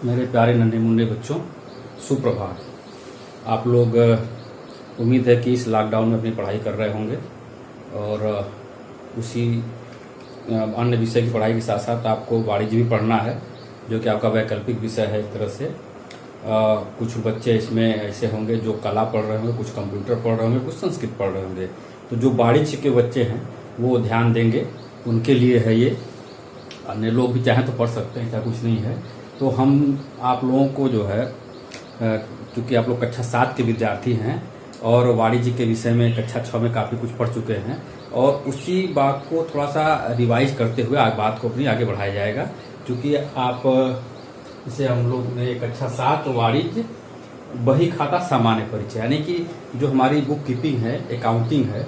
मेरे प्यारे नन्हे मुन्ने बच्चों, सुप्रभात। आप लोग उम्मीद है कि इस लॉकडाउन में अपनी पढ़ाई कर रहे होंगे और उसी अन्य विषय की पढ़ाई के साथ साथ आपको वाणिज्य भी पढ़ना है, जो कि आपका वैकल्पिक विषय है एक तरह से। कुछ बच्चे इसमें ऐसे होंगे जो कला पढ़ रहे होंगे, कुछ कंप्यूटर पढ़ रहे होंगे, कुछ संस्कृत पढ़ रहे होंगे। तो जो वाणिज्य के बच्चे हैं वो ध्यान देंगे, उनके लिए है ये। अन्य लोग भी चाहें तो पढ़ सकते हैं, ऐसा कुछ नहीं है। तो हम आप लोगों को जो है, क्योंकि आप लोग कक्षा 7 के विद्यार्थी हैं और वाणिज्य के विषय में कक्षा 6 में काफ़ी कुछ पढ़ चुके हैं, और उसी बात को थोड़ा सा रिवाइज करते हुए आज बात को अपनी आगे बढ़ाया जाएगा। क्योंकि आप इसे हम लोग ने कक्षा 7 वाणिज्य बही खाता सामान्य परिचय, यानी कि जो हमारी बुक कीपिंग है, अकाउंटिंग है,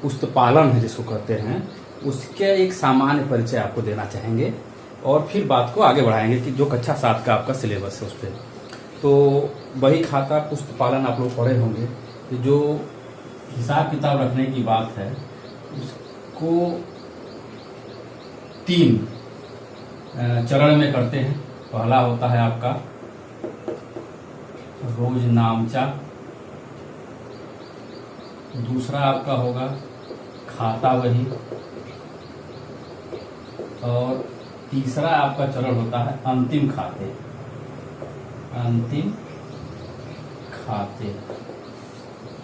पुस्तपालन है जिसको कहते हैं, उसके एक सामान्य परिचय आपको देना चाहेंगे और फिर बात को आगे बढ़ाएंगे कि जो कक्षा 7 का आपका सिलेबस है उस पर। तो बही खाता पुस्तपालन आप लोग पढ़े होंगे कि जो हिसाब किताब रखने की बात है उसको 3 चरण में करते हैं। पहला होता है आपका रोज नामचा, दूसरा आपका होगा खाता बही, और तीसरा आपका चरण होता है अंतिम खाते। अंतिम खाते।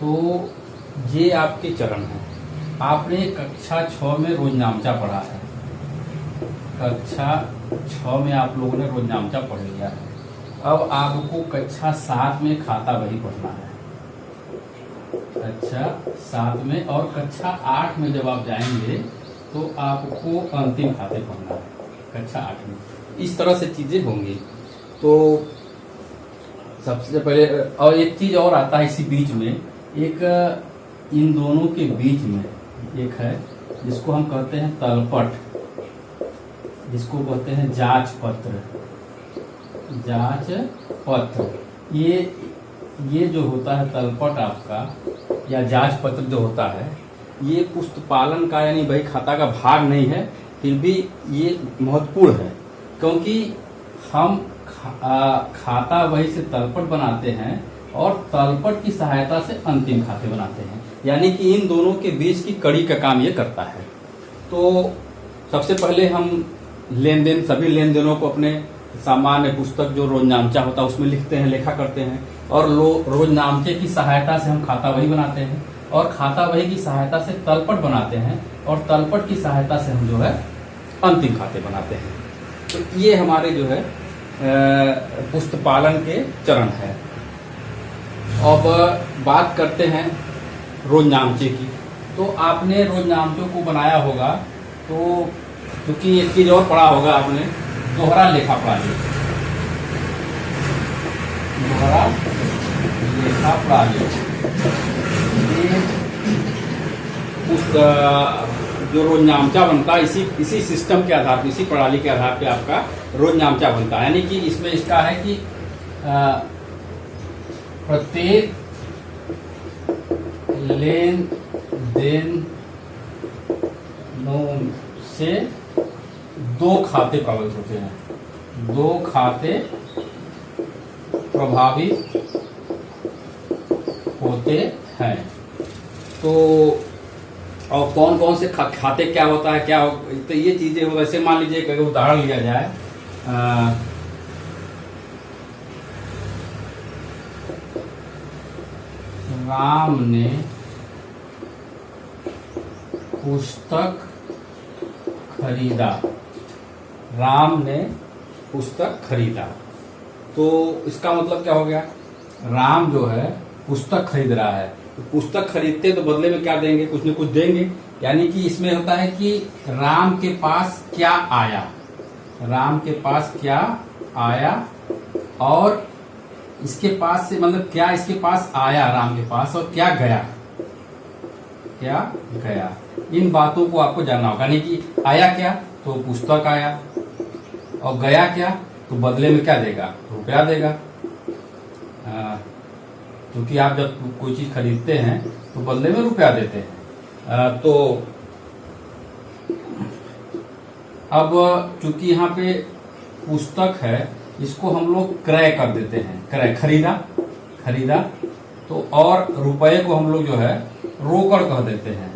तो ये आपके चरण हैं। आपने कक्षा 6 में रोज नामचा पढ़ा है, कक्षा 6 में आप लोगों ने रोज नामचा पढ़ लिया है। अब आपको कक्षा 7 में खाता बही पढ़ना है, कक्षा 7 में। और कक्षा 8 में जब आप जाएंगे तो आपको अंतिम खाते पढ़ना है, कक्षा 8 में। इस तरह से चीजें होंगी। तो सबसे पहले, और एक चीज और आता है इसी बीच में, एक इन दोनों के बीच में एक है जिसको हम कहते हैं तलपट, जिसको कहते हैं जांच पत्र। जांच पत्र, ये जो होता है तलपट आपका या जांच पत्र जो होता है, ये पुस्तपालन का यानी बही खाता का भाग नहीं है, फिर भी ये महत्वपूर्ण है। क्योंकि हम खाता बही से तलपट बनाते हैं और तलपट की सहायता से अंतिम खाते बनाते हैं, यानी कि इन दोनों के बीच की कड़ी का काम ये करता है। तो सबसे पहले हम लेन देन, सभी लेन देनों को अपने सामान्य पुस्तक जो रोज नामचा होता है उसमें लिखते हैं, लेखा करते हैं, और रोज नामचे की सहायता से हम खाता बही बनाते हैं, और खाता बही की सहायता से तलपट बनाते हैं, और तलपट की सहायता से हम जो है अंतिम खाते बनाते हैं। तो ये हमारे जो है पुस्तपालन के चरण है। अब बात करते हैं रोज नामचे की। तो आपने रोज नामचों को बनाया होगा, तो क्योंकि एक चीज और पढ़ा होगा आपने, दोहरा लेखा प्रणाली। दोहरा लेखा प्रणाली जो रोज नामचा बनता है, इसी सिस्टम के आधार पर, इसी प्रणाली के आधार पे आपका रोज नामचा बनता है। यानी कि इसमें इसका है कि प्रत्येक लेन देन से 2 खाते प्रभावित होते हैं। 2 खाते प्रभावित होते हैं। तो और कौन कौन से खाते क्या होता है, क्या तो ये चीजें हो। वैसे मान लीजिए अगर उदाहरण लिया जाए, राम ने पुस्तक खरीदा। राम ने पुस्तक खरीदा, तो इसका मतलब क्या हो गया? राम जो है पुस्तक खरीद रहा है। तो पुस्तक खरीदते तो बदले में क्या देंगे? कुछ न कुछ देंगे। यानी कि इसमें होता है कि राम के पास क्या आया, राम के पास क्या आया, और इसके पास से मतलब क्या इसके पास आया राम के पास, और क्या गया, क्या गया। इन बातों को आपको जानना होगा। यानी कि आया क्या तो पुस्तक आया, और गया क्या तो बदले में क्या देगा? रुपया देगा। क्योंकि आप जब कोई चीज खरीदते हैं तो बदले में रुपया देते हैं। तो अब चूंकि यहाँ पे पुस्तक है इसको हम लोग क्रय कर देते हैं, क्रय खरीदा तो, और रुपए को हम लोग जो है रोकड़ कह देते हैं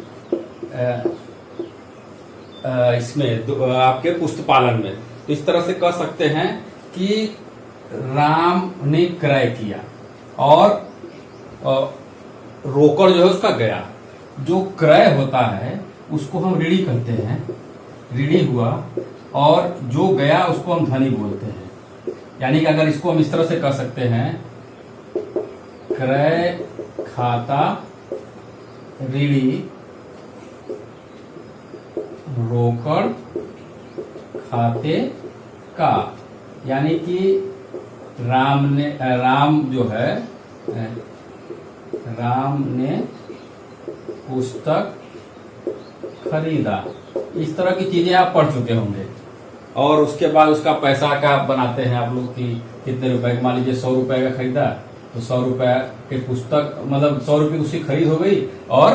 इसमें आपके पुस्तपालन में। तो इस तरह से कह सकते हैं कि राम ने क्रय किया और रोकड़ जो है उसका गया। जो क्रय होता है उसको हम ऋणी कहते हैं, ऋणी हुआ, और जो गया उसको हम धनी बोलते हैं। यानी कि अगर इसको हम इस तरह से कह सकते हैं, क्रय खाता ऋणी रोकड़ खाते का, यानी कि राम ने पुस्तक खरीदा। इस तरह की चीजें आप पढ़ चुके होंगे। और उसके बाद उसका पैसा का बनाते हैं आप लोग कि कितने रुपए, मान लीजिए 100 रुपए का खरीदा तो 100 रुपए के पुस्तक, मतलब 100 रुपए की उसकी खरीद हो गई और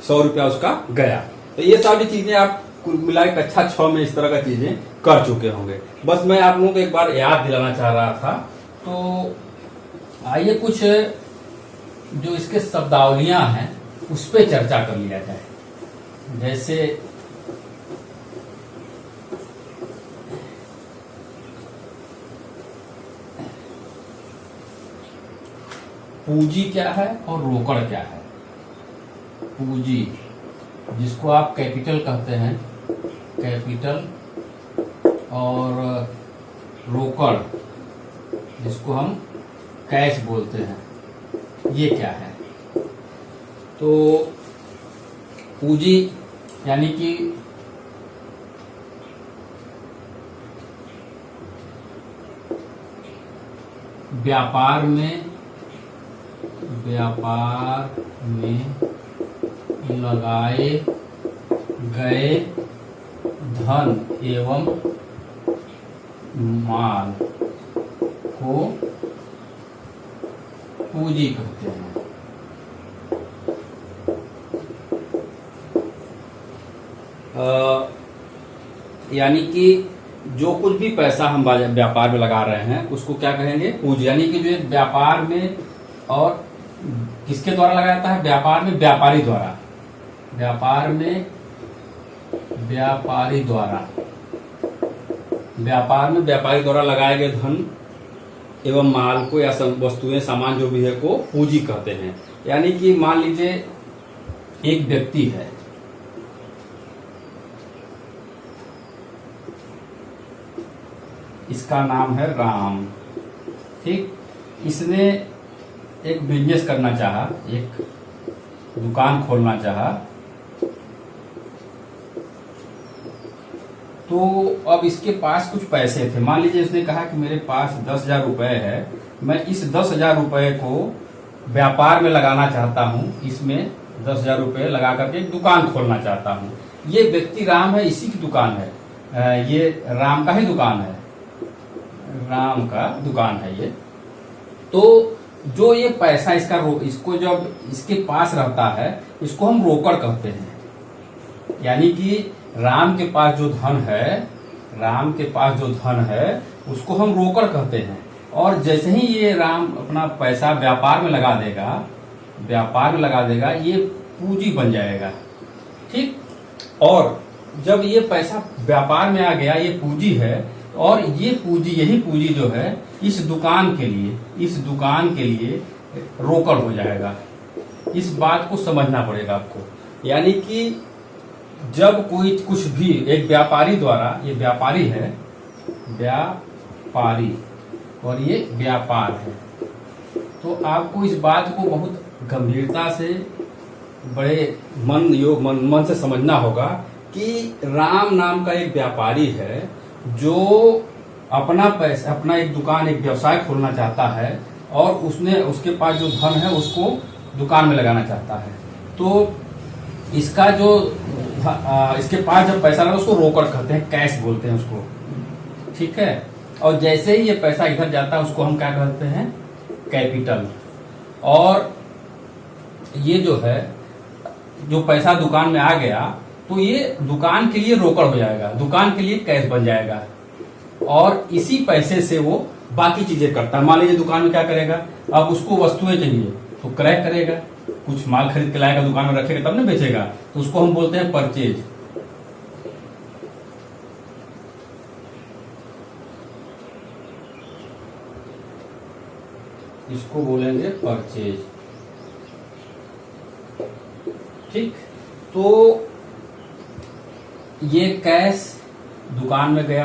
100 रुपया उसका गया। तो ये सारी चीजें आप कुल मिला के कक्षा 6 में इस तरह का चीजें कर चुके होंगे। बस मैं आप लोगों को एक बार याद दिलाना चाह रहा था। तो आइए कुछ जो इसके शब्दावलियां हैं उस पर चर्चा कर लिया जाए। जैसे पूंजी क्या है और रोकड़ क्या है। पूंजी जिसको आप कैपिटल कहते हैं, कैपिटल, और रोकड़ जिसको हम कैश बोलते हैं, ये क्या है। तो पूंजी यानी कि व्यापार में लगाए गए धन एवं माल को पूंजी कहते हैं। यानी कि जो कुछ भी पैसा हम व्यापार में लगा रहे हैं उसको क्या कहेंगे, पूंजी। यानी कि जो एक व्यापार में, और किसके द्वारा लगाया जाता है, व्यापार में व्यापारी द्वारा, व्यापार में व्यापारी द्वारा लगाए गए धन एवं माल को या वस्तुएं, सामान जो भी है को पूंजी कहते हैं। यानी कि मान लीजिए एक व्यक्ति है, इसका नाम है राम, ठीक। इसने एक बिजनेस करना चाहा, एक दुकान खोलना चाहा। तो अब इसके पास कुछ पैसे थे। मान लीजिए इसने कहा कि मेरे पास 10,000 रुपए है, मैं इस 10,000 रुपए को व्यापार में लगाना चाहता हूँ, इसमें 10,000 रुपए लगा करके एक दुकान खोलना चाहता हूँ। ये व्यक्ति राम है, इसी की दुकान है, ये राम का ही दुकान है, राम का दुकान है ये। तो जो ये पैसा इसको जब इसके पास रहता है, इसको हम रोकड़ कहते हैं। यानी कि राम के पास जो धन है, उसको हम रोकड़ कहते हैं। और जैसे ही ये राम अपना पैसा व्यापार में लगा देगा, ये पूंजी बन जाएगा, ठीक। और जब ये पैसा व्यापार में आ गया, ये पूंजी है, और यही पूंजी जो है इस दुकान के लिए रोकड़ हो जाएगा। इस बात को समझना पड़ेगा आपको। यानी कि जब कोई कुछ भी एक व्यापारी द्वारा, ये व्यापारी है, व्यापारी, और ये व्यापार है, तो आपको इस बात को बहुत गंभीरता से, बड़े मन से समझना होगा कि राम नाम का एक व्यापारी है जो अपना एक दुकान, एक व्यवसाय खोलना चाहता है, और उसके पास जो धन है उसको दुकान में लगाना चाहता है। तो इसका जो इसके पास जब पैसा लगा उसको रोकड़ कहते हैं, कैश बोलते हैं उसको, ठीक है। और जैसे ही ये पैसा इधर जाता है उसको हम क्या कहते हैं, कैपिटल। और ये जो है, जो पैसा दुकान में आ गया तो ये दुकान के लिए रोकड़ हो जाएगा, दुकान के लिए कैश बन जाएगा, और इसी पैसे से वो बाकी चीजें करता है। मान लीजिए दुकान में क्या करेगा, अब उसको वस्तुएं चाहिए तो क्रय करेगा, कुछ माल खरीद के लाएगा, दुकान में रखेगा तब ना बेचेगा, तो उसको हम बोलते हैं परचेज। इसको बोलेंगे परचेज। ठीक, तो ये कैश दुकान में गया,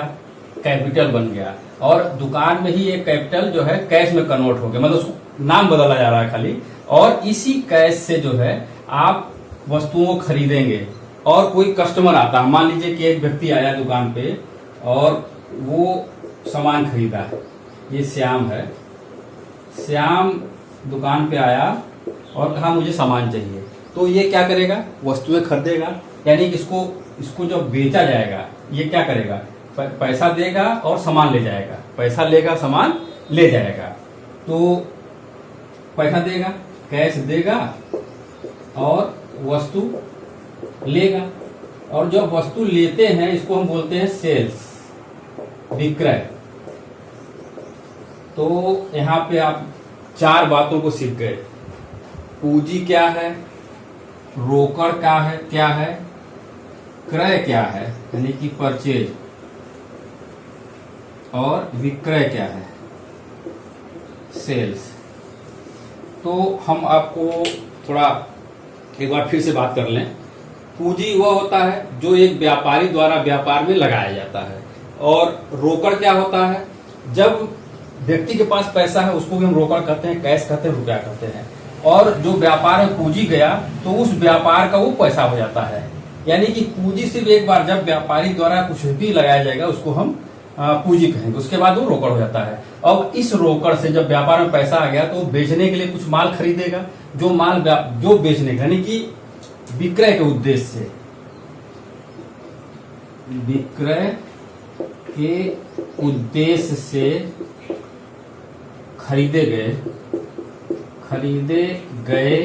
कैपिटल बन गया, और दुकान में ही ये कैपिटल जो है कैश में कन्वर्ट हो गया, मतलब उसको नाम बदला जा रहा है खाली। और इसी कैश से जो है आप वस्तुओं को खरीदेंगे। और कोई कस्टमर आता है, मान लीजिए कि एक व्यक्ति आया दुकान पे और वो सामान खरीदा है, ये श्याम है। श्याम दुकान पे आया और कहा मुझे सामान चाहिए, तो ये क्या करेगा, वस्तुएं खरीदेगा, यानी कि इसको जब बेचा जाएगा ये क्या करेगा, पैसा देगा और सामान ले जाएगा, पैसा लेगा सामान ले जाएगा। तो पैसा देगा, कैश देगा और वस्तु लेगा, और जब वस्तु लेते हैं इसको हम बोलते हैं सेल्स, विक्रय। तो यहाँ पे आप 4 बातों को सीख गए। पूंजी क्या है, रोकड़ क्या है, क्रय क्या है यानी कि परचेज, और विक्रय क्या है, सेल्स। तो हम आपको थोड़ा एक बार फिर से बात कर लें। पूंजी वह होता है जो एक व्यापारी द्वारा व्यापार में लगाया जाता है, और रोकड़ क्या होता है, जब व्यक्ति के पास पैसा है उसको भी हम रोकड़ कहते हैं, कैश कहते हैं, रुपया कहते हैं। और जो व्यापार में पूंजी गया तो उस व्यापार का वो पैसा हो जाता है। यानी कि पूंजी सिर्फ एक बार जब व्यापारी द्वारा कुछ भी लगाया जाएगा उसको हम पूंजी कहेंगे, उसके बाद वो रोकड़ हो जाता है। अब इस रोकड़ से जब व्यापार में पैसा आ गया तो बेचने के लिए कुछ माल खरीदेगा, जो बेचने का यानी कि विक्रय के उद्देश्य से, विक्रय के उद्देश्य से खरीदे गए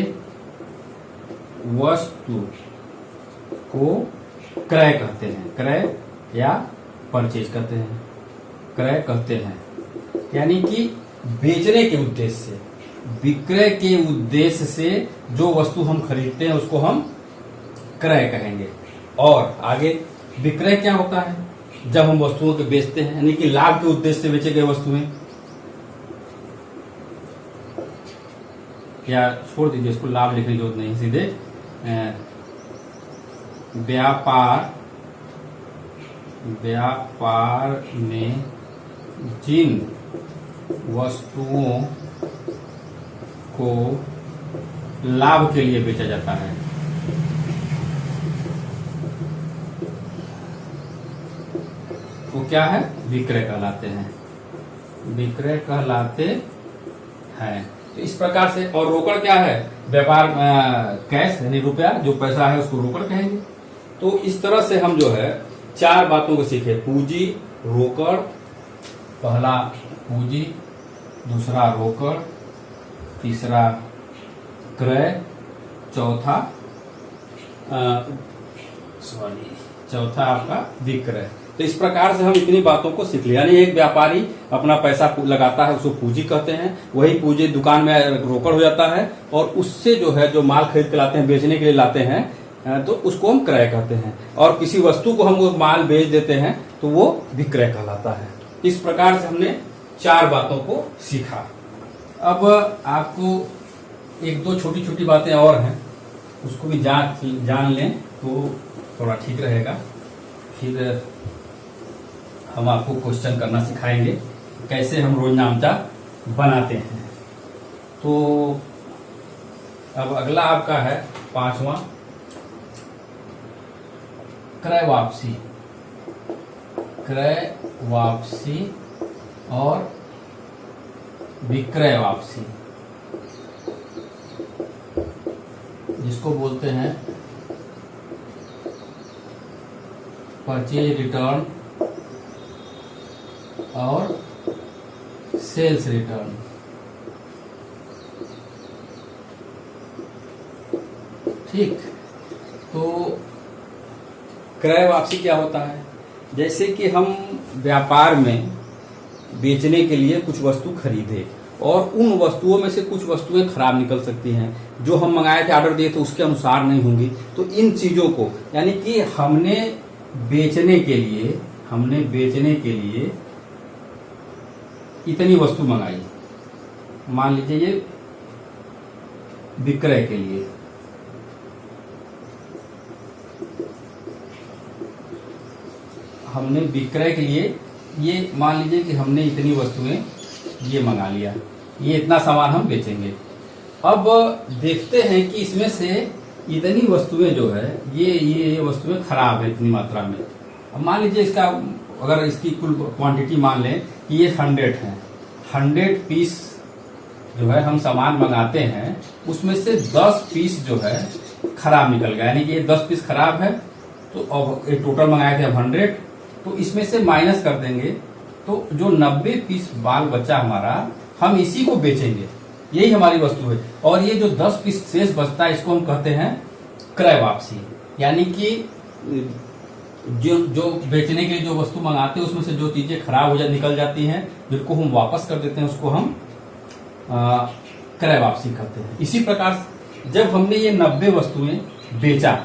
वस्तु को क्रय कहते हैं, क्रय या परचेज कहते हैं, क्रय कहते हैं। यानी कि बेचने के उद्देश्य से, विक्रय के उद्देश्य से जो वस्तु हम खरीदते हैं उसको हम क्रय कहेंगे। और आगे विक्रय क्या होता है, जब हम वस्तुओं को बेचते हैं यानी कि लाभ के उद्देश्य से बेचे गए वस्तुएं, या छोड़ दीजिए इसको, लाभ लिखने की जरूरत नहीं, सीधे व्यापार में जिन वस्तुओं को लाभ के लिए बेचा जाता है, वो क्या है, विक्रय कहलाते हैं, विक्रय कहलाते हैं। तो इस प्रकार से। और रोकड़ क्या है, व्यापार कैश यानी रुपया, जो पैसा है उसको रोकड़ कहेंगे। तो इस तरह से हम जो है 4 बातों को सीखे, पूंजी, रोकड़, पहला पूंजी, दूसरा रोकड़, तीसरा क्रय, चौथा आपका विक्रय। तो इस प्रकार से हम इतनी बातों को सीख लिया। यानी एक व्यापारी अपना पैसा लगाता है उसको पूंजी कहते हैं, वही पूंजी दुकान में रोकड़ हो जाता है, और उससे जो है जो माल खरीद के लाते हैं, बेचने के लिए लाते हैं, तो उसको हम क्रय कहते हैं। और किसी वस्तु को हम वो माल बेच देते हैं तो वो विक्रय कहलाता है। इस प्रकार से हमने 4 बातों को सीखा। अब आपको 1-2 छोटी बातें और हैं, उसको भी जान लें तो थोड़ा ठीक रहेगा। फिर हम आपको क्वेश्चन करना सिखाएंगे, कैसे हम रोज नामचा बनाते हैं। तो अब अगला आपका है 5वां, क्रय वापसी। क्रय वापसी और विक्रय वापसी, जिसको बोलते हैं परचेज रिटर्न और सेल्स रिटर्न। ठीक, तो क्रय वापसी क्या होता है, जैसे कि हम व्यापार में बेचने के लिए कुछ वस्तु खरीदे और उन वस्तुओं में से कुछ वस्तुएं खराब निकल सकती हैं, जो हम मंगाए थे, ऑर्डर दिए थे, उसके अनुसार नहीं होंगी। तो इन चीजों को, यानी कि हमने बेचने के लिए इतनी वस्तु मंगाई, मान लीजिए ये विक्रय के लिए, हमने विक्रय के लिए ये मान लीजिए कि हमने इतनी वस्तुएं ये मंगा लिया, ये इतना सामान हम बेचेंगे। अब देखते हैं कि इसमें से इतनी वस्तुएं जो है ये वस्तुएं खराब है इतनी मात्रा में। अब मान लीजिए इसका अगर इसकी कुल क्वांटिटी मान लें कि ये 100 है, 100 पीस जो है हम सामान मंगाते हैं, उसमें से 10 पीस जो है खराब निकल गया, यानी कि ये 10 पीस खराब है। तो अब ये टोटल मंगाए थे अब 100, तो इसमें से माइनस कर देंगे, तो जो 90 पीस बाल बचा हमारा, हम इसी को बेचेंगे, यही हमारी वस्तु है। और ये जो 10 पीस शेष बचता है, इसको हम कहते हैं क्रय वापसी। यानी कि जो बेचने के लिए जो वस्तु मंगाते हैं, उसमें से जो चीजें खराब हो निकल जाती हैं, जिनको हम वापस कर देते हैं, उसको हम क्रय वापसी करते हैं। इसी प्रकार जब हमने ये 90 वस्तुएं बेचा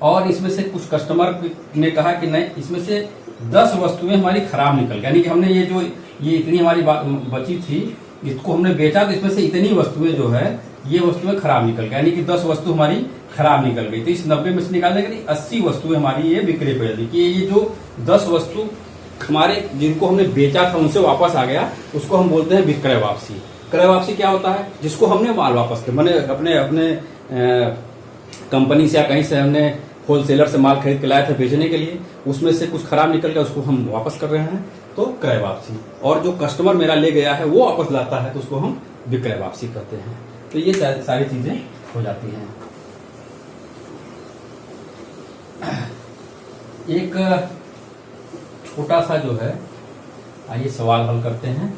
और इसमें से कुछ कस्टमर ने कहा कि नहीं, इसमें से 10 वस्तुएं हमारी खराब निकल गई, यानी कि हमने ये इतनी हमारी बची थी, इसको हमने बेचा तो इसमें से इतनी वस्तुएं जो है ये वस्तुएं खराब निकल गई, यानी कि 10 वस्तु हमारी खराब निकल गई। तो इस 90 में से निकालने के लिए 80 वस्तुएं हमारी ये विक्रय हो जाती। कि ये जो 10 वस्तु हमारे जिनको हमने बेचा था उनसे वापस आ गया, उसको हम बोलते हैं विक्रय वापसी। क्रय वापसी क्या होता है? जिसको हमने माल वापस किया, मैंने अपने कंपनी से या कहीं से हमने होलसेलर से माल खरीद के लाया था बेचने के लिए, उसमें से कुछ खराब निकल गया, उसको हम वापस कर रहे हैं, तो क्रय वापसी। और जो कस्टमर मेरा ले गया है वो वापस लाता है, तो उसको हम विक्रय वापसी करते हैं। तो ये सारी चीजें हो जाती हैं। एक छोटा सा जो है, आइए सवाल हल करते हैं।